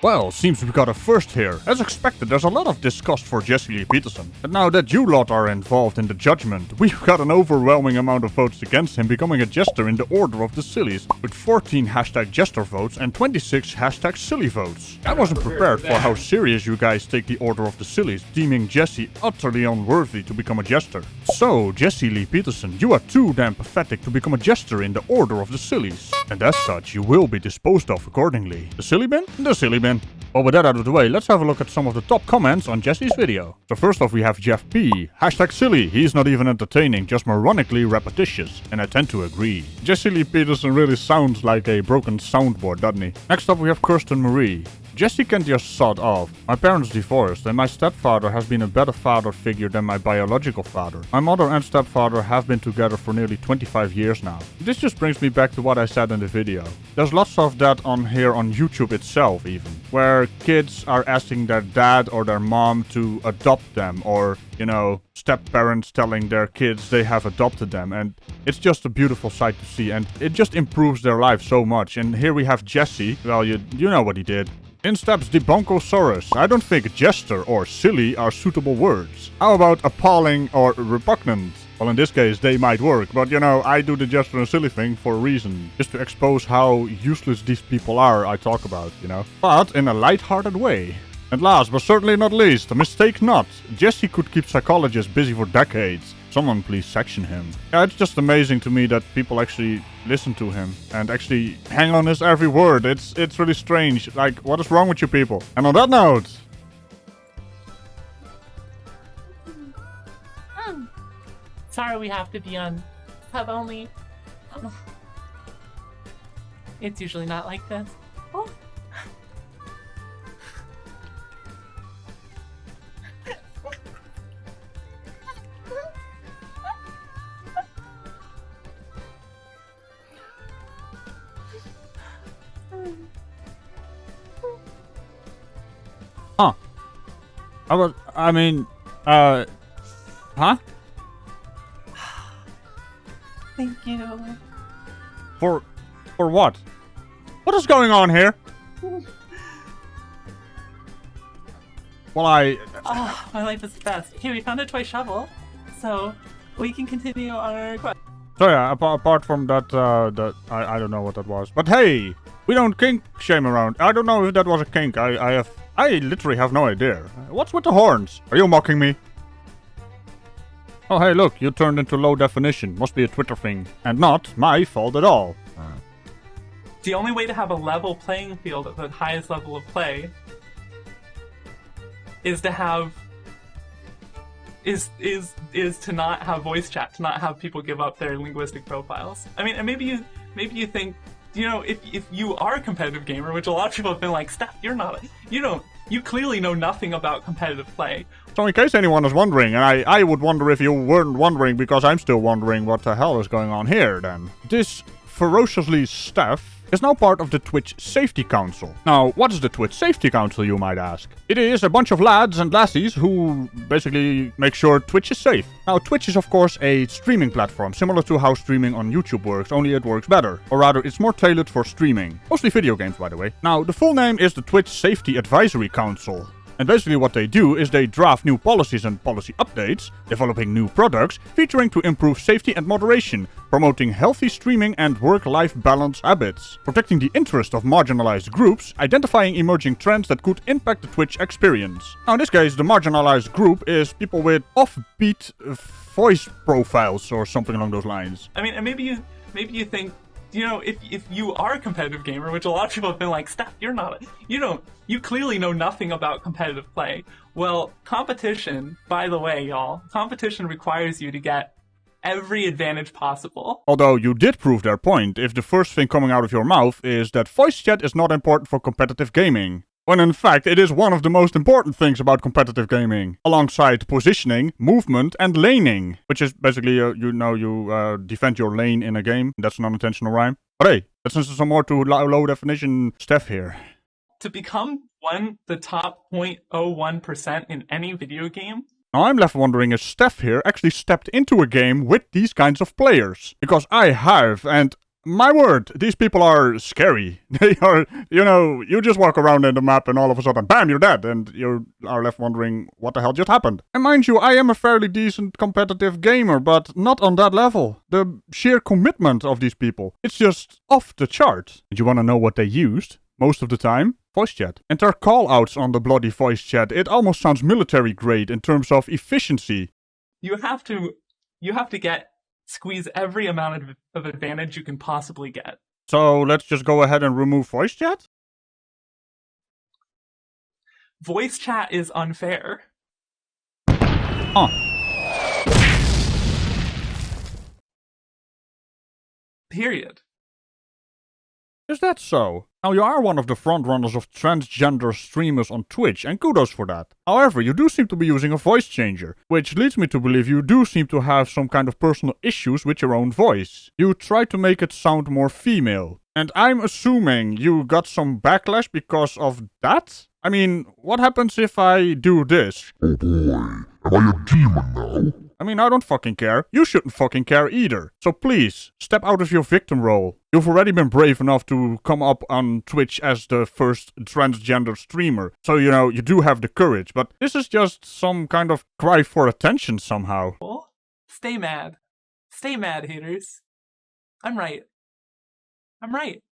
Well, seems we got a first here. As expected, there's a lot of disgust for Jesse Lee Peterson. And now that you lot are involved in the judgment, we've got an overwhelming amount of votes against him becoming a jester in the Order of the Sillies, with 14 hashtag jester votes and 26 hashtag silly votes. I wasn't prepared for how serious you guys take the Order of the Sillies, deeming Jesse utterly unworthy to become a jester. So, Jesse Lee Peterson, you are too damn pathetic to become a jester in the Order of the Sillies. And as such, you will be disposed of accordingly. The silly bin? The silly bin. Well, with that out of the way, let's have a look at some of the top comments on Jesse's video. So first off we have Jeff P. Hashtag silly, he's not even entertaining, just moronically repetitious. And I tend to agree. Jesse Lee Peterson really sounds like a broken soundboard, doesn't he? Next up we have Kirsten Marie. Jesse can just sod off. My parents divorced, and my stepfather has been a better father figure than my biological father. My mother and stepfather have been together for nearly 25 years now. This just brings me back to what I said in the video. There's lots of that on here on YouTube itself even, where kids are asking their dad or their mom to adopt them, or, you know, step-parents telling their kids they have adopted them, and it's just a beautiful sight to see, and it just improves their life so much. And here we have Jesse. Well, you know what he did. In steps Debunkosaurus. I don't think jester or silly are suitable words. How about appalling or repugnant? Well, in this case, they might work, but you know, I do the jester and silly thing for a reason. Just to expose how useless these people are I talk about, you know. But in a light-hearted way. And last but certainly not least, mistake not, Jesse could keep psychologists busy for decades. Someone please section him. Yeah, it's just amazing to me that people actually listen to him and actually hang on his every word. It's really strange. Like, what is wrong with you people? And on that note... Sorry we have to be on sub only. It's usually not like this. Oh. Huh. Huh? Thank you. For what? What is going on here? Well, Oh, my life is the best. Okay, we found a toy shovel, so we can continue on our quest. So yeah, apart from that, I don't know what that was. But hey, we don't kink shame around. I don't know if that was a kink. I literally have no idea. What's with the horns? Are you mocking me? Oh hey, look, you turned into low definition. Must be a Twitter thing. And not my fault at all. The only way to have a level playing field at the highest level of play is to have is to not have voice chat, to not have people give up their linguistic profiles. I mean, and maybe you think, you know, if you are a competitive gamer, which a lot of people have been like, Steph, you clearly know nothing about competitive play. So in case anyone is wondering, and I would wonder if you weren't wondering because I'm still wondering what the hell is going on here then. This FerociouslySteph is now part of the Twitch Safety Council. Now, what is the Twitch Safety Council, you might ask? It is a bunch of lads and lassies who basically make sure Twitch is safe. Now, Twitch is of course a streaming platform, similar to how streaming on YouTube works, only it works better. Or rather, it's more tailored for streaming. Mostly video games, by the way. Now, the full name is the Twitch Safety Advisory Council. And basically what they do is they draft new policies and policy updates, developing new products, featuring to improve safety and moderation, promoting healthy streaming and work-life balance habits, protecting the interest of marginalized groups, identifying emerging trends that could impact the Twitch experience. Now in this case, the marginalized group is people with offbeat voice profiles or something along those lines. I mean, and maybe you think, you know, if you are a competitive gamer, which a lot of people have been like, Steph, you clearly know nothing about competitive play. Well, competition, by the way, y'all, competition requires you to get every advantage possible. Although you did prove their point if the first thing coming out of your mouth is that voice chat is not important for competitive gaming. When in fact it is one of the most important things about competitive gaming, alongside positioning, movement, and laning, which is basically, you defend your lane in a game. That's an unintentional rhyme. But hey, let's listen to some more to low definition Steph here. To become the top 0.01% in any video game. Now I'm left wondering if Steph here actually stepped into a game with these kinds of players. Because I have, and my word, these people are scary. They are, you just walk around in the map and all of a sudden, bam, you're dead. And you are left wondering what the hell just happened. And mind you, I am a fairly decent competitive gamer, but not on that level. The sheer commitment of these people, it's just off the chart. And you want to know what they used? Most of the time, voice chat. And their call-outs on the bloody voice chat, it almost sounds military grade in terms of efficiency. You have to squeeze every amount of advantage you can possibly get. So let's just go ahead and remove voice chat? Voice chat is unfair. Huh. Period. Is that so? Now, you are one of the frontrunners of transgender streamers on Twitch, and kudos for that. However, you do seem to be using a voice changer, which leads me to believe you do seem to have some kind of personal issues with your own voice. You try to make it sound more female. And I'm assuming you got some backlash because of that? I mean, what happens if I do this? Oh boy, am I a demon now? I mean, I don't fucking care. You shouldn't fucking care either. So please, step out of your victim role. You've already been brave enough to come up on Twitch as the first transgender streamer. So, you do have the courage. But this is just some kind of cry for attention somehow. Well, stay mad. Stay mad, haters. I'm right. I'm right.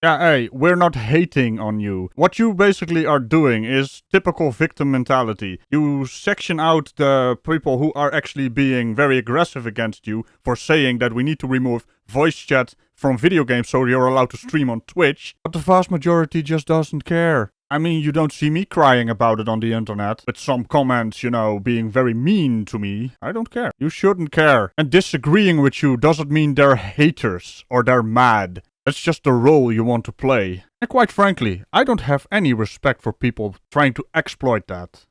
Yeah, hey, we're not hating on you. What you basically are doing is typical victim mentality. You section out the people who are actually being very aggressive against you for saying that we need to remove voice chat from video games so you're allowed to stream on Twitch. But the vast majority just doesn't care. I mean, you don't see me crying about it on the internet, with some comments, being very mean to me. I don't care. You shouldn't care. And disagreeing with you doesn't mean they're haters or they're mad. That's just the role you want to play. And quite frankly, I don't have any respect for people trying to exploit that.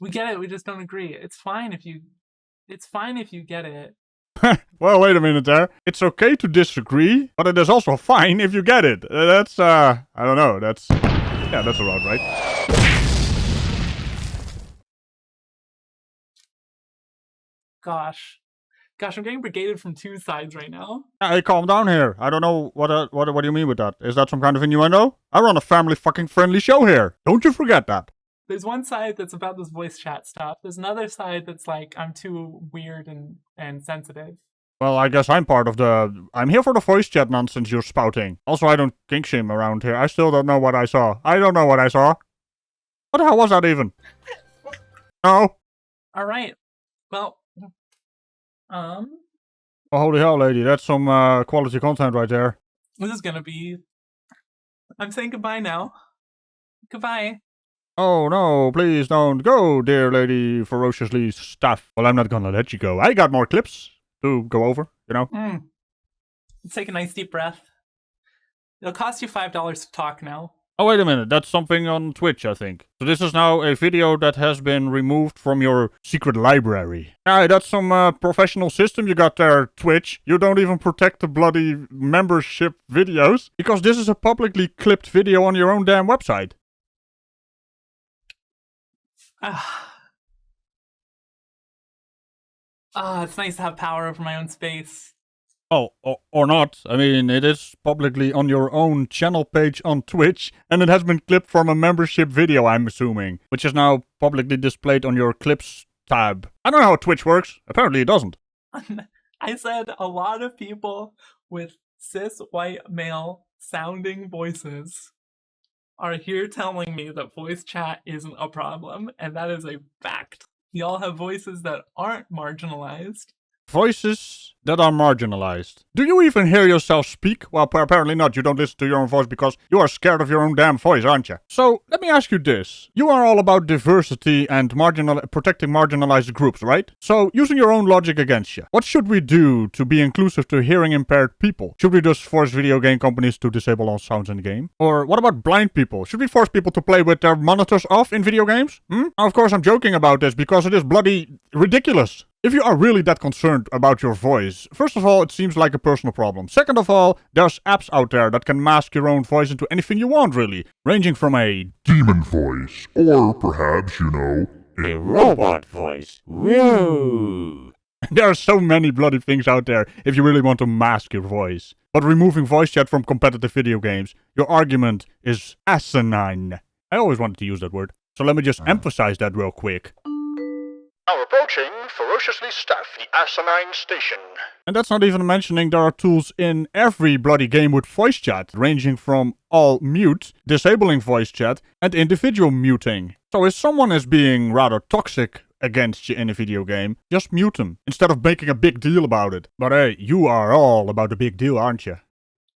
We get it, we just don't agree. It's fine if you get it. Well, wait a minute there. It's okay to disagree, but it is also fine if you get it. I don't know, that's about right. Gosh, I'm getting brigaded from two sides right now. Hey, calm down here. I don't know what do you mean with that? Is that some kind of innuendo? I run a family fucking friendly show here. Don't you forget that. There's one side that's about this voice chat stuff. There's another side that's like, I'm too weird and sensitive. Well, I guess I'm here for the voice chat nonsense you're spouting. Also, I don't kink shame around here. I still don't know what I saw. I don't know what I saw. What the hell was that even? No. Alright. Well, oh, holy hell, lady. That's some quality content right there. This is gonna be... I'm saying goodbye now. Goodbye. Oh, no, please don't go, dear lady FerociouslySteph. Well, I'm not gonna let you go. I got more clips to go over, Let's take a nice deep breath. It'll cost you $5 to talk now. Oh, wait a minute. That's something on Twitch, I think. So this is now a video that has been removed from your secret library. Yeah, that's some professional system you got there, Twitch. You don't even protect the bloody membership videos, because this is a publicly clipped video on your own damn website. It's nice to have power over my own space. Oh, or not. I mean, it is publicly on your own channel page on Twitch, and it has been clipped from a membership video, I'm assuming, which is now publicly displayed on your clips tab. I don't know how Twitch works. Apparently it doesn't. I said a lot of people with cis white male sounding voices are here telling me that voice chat isn't a problem, and that is a fact. Y'all have voices that aren't marginalized. Voices that are marginalized. Do you even hear yourself speak? Well, apparently not. You don't listen to your own voice because you are scared of your own damn voice, aren't you? So, let me ask you this. You are all about diversity and protecting marginalized groups, right? So, using your own logic against you, what should we do to be inclusive to hearing impaired people? Should we just force video game companies to disable all sounds in the game? Or what about blind people? Should we force people to play with their monitors off in video games? Now, of course, I'm joking about this because it is bloody ridiculous. If you are really that concerned about your voice, first of all, it seems like a personal problem. Second of all, there's apps out there that can mask your own voice into anything you want, really. Ranging from a demon voice, or perhaps, a robot voice. Whoa! There are so many bloody things out there if you really want to mask your voice. But removing voice chat from competitive video games, your argument is asinine. I always wanted to use that word, so let me just emphasize that real quick. Now approaching FerociouslySteph, the asinine station. And that's not even mentioning there are tools in every bloody game with voice chat, ranging from all mute, disabling voice chat, and individual muting. So if someone is being rather toxic against you in a video game, just mute them, instead of making a big deal about it. But hey, you are all about the big deal, aren't you?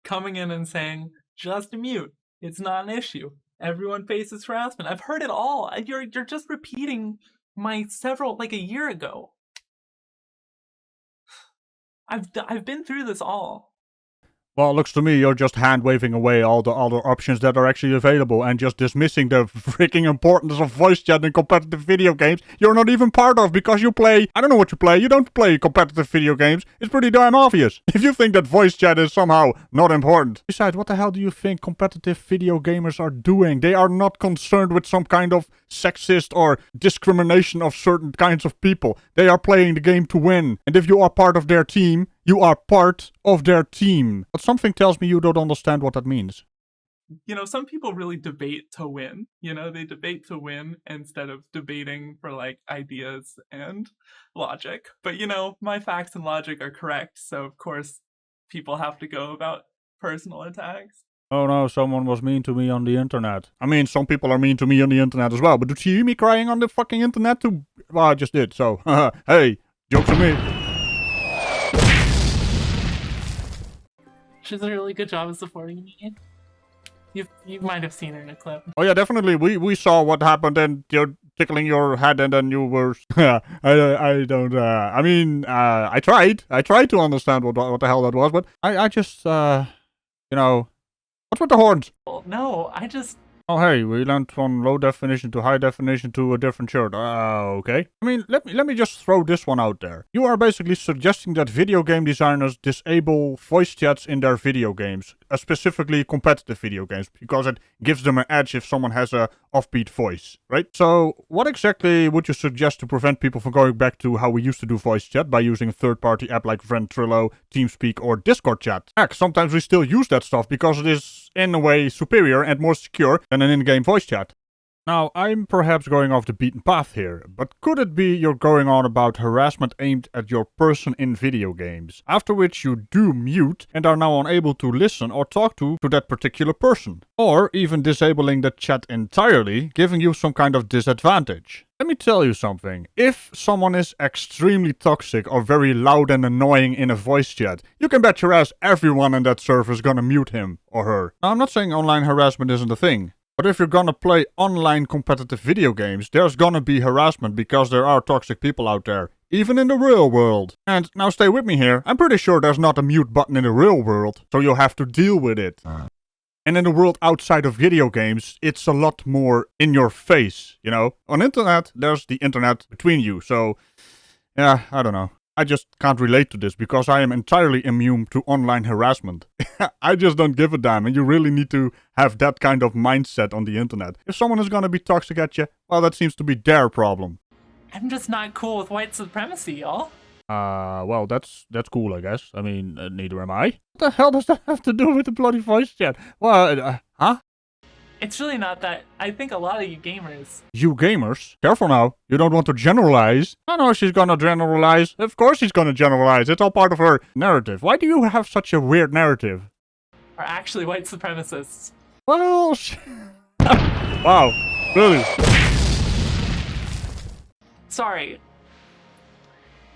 Coming in and saying, just mute. It's not an issue. Everyone faces harassment. I've heard it all. You're just repeating my like a year ago. I've been through this all. Well, it looks to me you're just hand-waving away all the other options that are actually available and just dismissing the freaking importance of voice chat in competitive video games you're not even part of because you play... I don't know what you play. You don't play competitive video games. It's pretty damn obvious. If you think that voice chat is somehow not important. Besides, what the hell do you think competitive video gamers are doing? They are not concerned with some kind of sexist or discrimination of certain kinds of people. They are playing the game to win. And if you are part of their team... you are part of their team. But something tells me you don't understand what that means. You know, some people really debate to win. You know, they debate to win instead of debating for, like, ideas and logic. But, you know, my facts and logic are correct. So, of course, people have to go about personal attacks. Oh no, someone was mean to me on the internet. I mean, some people are mean to me on the internet as well. But did you hear me crying on the fucking internet too? Well, I just did, so... hey, jokes on me. She does a really good job of supporting me. You might have seen her in a clip. Oh yeah, definitely. We saw what happened and you're tickling your head and then you were... I don't... I mean, I tried. I tried to understand what the hell that was, but I just, you know... What's with the horns? No, I just... Oh hey, we went from low definition to high definition to a different shirt. Okay. I mean, let me just throw this one out there. You are basically suggesting that video game designers disable voice chats in their video games, specifically competitive video games, because it gives them an edge if someone has a offbeat voice, right? So, what exactly would you suggest to prevent people from going back to how we used to do voice chat by using a third-party app like Ventrilo, TeamSpeak, or Discord chat? Heck, sometimes we still use that stuff because it is, in a way, superior and more secure than an in-game voice chat. Now, I'm perhaps going off the beaten path here, but could it be you're going on about harassment aimed at your person in video games, after which you do mute and are now unable to listen or talk to that particular person? Or even disabling the chat entirely, giving you some kind of disadvantage? Let me tell you something. If someone is extremely toxic or very loud and annoying in a voice chat, you can bet your ass everyone in that server is gonna mute him or her. Now, I'm not saying online harassment isn't a thing. But if you're gonna play online competitive video games, there's gonna be harassment because there are toxic people out there, even in the real world. And now stay with me here, I'm pretty sure there's not a mute button in the real world, so you'll have to deal with it. And in the world outside of video games, it's a lot more in your face, you know? On internet, there's the internet between you, so... yeah, I don't know. I just can't relate to this because I am entirely immune to online harassment. I just don't give a damn, and you really need to have that kind of mindset on the internet. If someone is gonna be toxic at you, well, that seems to be their problem. I'm just not cool with white supremacy, y'all. Well, that's cool, I guess. I mean, neither am I. What the hell does that have to do with the bloody voice chat? Well, huh? It's really not that. I think a lot of you gamers... You gamers? Careful now. You don't want to generalize. I know she's gonna generalize. Of course she's gonna generalize. It's all part of her narrative. Why do you have such a weird narrative? Are actually white supremacists. Well, wow. Really? Sorry.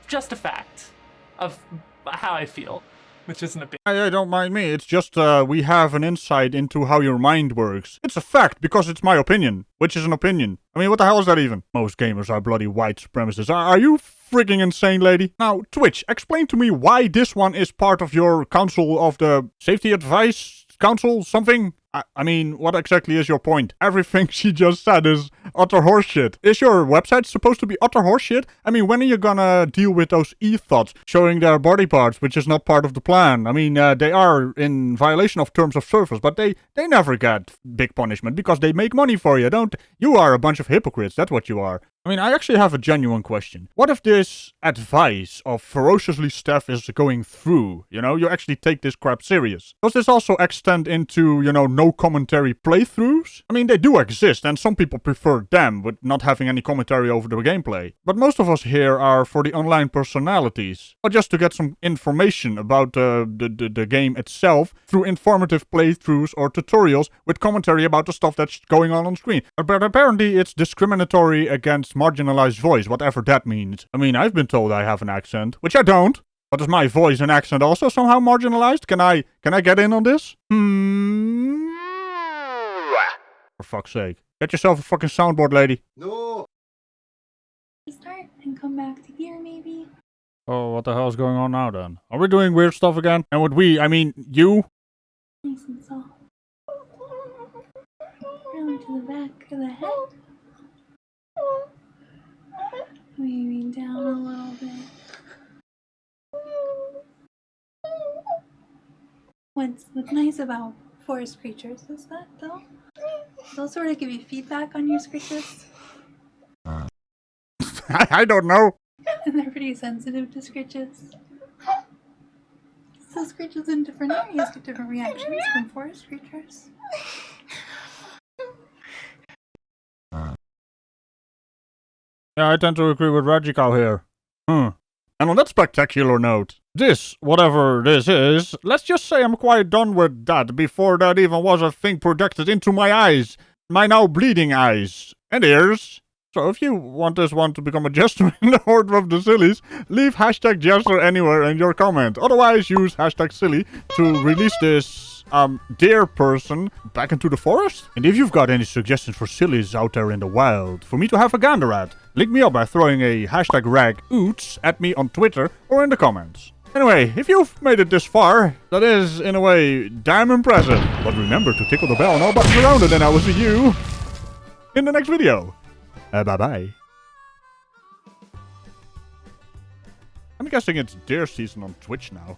Just a fact of how I feel, which isn't a big... I don't mind me. It's just we have an insight into how your mind works. It's a fact because it's my opinion, which is an opinion. I mean, what the hell is that even? Most gamers are bloody white supremacists. Are you freaking insane, lady? Now, Twitch, explain to me why this one is part of your council of the safety advice council something? I mean, what exactly is your point? Everything she just said is utter horseshit. Is your website supposed to be utter horseshit? I mean, when are you gonna deal with those e-thots showing their body parts, which is not part of the plan? I mean, they are in violation of terms of service, but they never get big punishment because they make money for you, don't they? You are a bunch of hypocrites, that's what you are. I mean, I actually have a genuine question. What if this advice of FerociouslySteph is going through? You know, you actually take this crap serious. Does this also extend into, you know, no commentary playthroughs? I mean, they do exist, and some people prefer them with not having any commentary over the gameplay. But most of us here are for the online personalities, or just to get some information about the game itself through informative playthroughs or tutorials with commentary about the stuff that's going on screen. But apparently it's discriminatory against marginalized voice, whatever that means. I mean, I've been told I have an accent, which I don't. But is my voice and accent also somehow marginalized? Can I get in on this? For fuck's sake. Get yourself a fucking soundboard, lady. No. Start and come back to here, maybe. Oh, what the hell's going on now then? Are we doing weird stuff again? And with we, I mean you? Nice and soft. Round to the back of the head. Maybe down a little bit. What's nice about forest creatures is that they'll sort of give you feedback on your scritches. I don't know. And they're pretty sensitive to scritches. So scritches in different areas get different reactions from forest creatures. Yeah, I tend to agree with Ragical here. And on that spectacular note, this, whatever this is, let's just say I'm quite done with that before that even was a thing projected into my eyes. My now bleeding eyes. And ears. So if you want this one to become a jester in the Order of the Sillies, leave hashtag jester anywhere in your comment. Otherwise, use hashtag silly to release this dear person back into the forest. And if you've got any suggestions for sillies out there in the wild for me to have a gander at, link me up by throwing a hashtag ragoots at me on Twitter or in the comments. Anyway, if you've made it this far, that is, in a way, damn impressive. But remember to tickle the bell and all buttons around it, and I will see you in the next video. Bye-bye. I'm guessing it's deer season on Twitch now.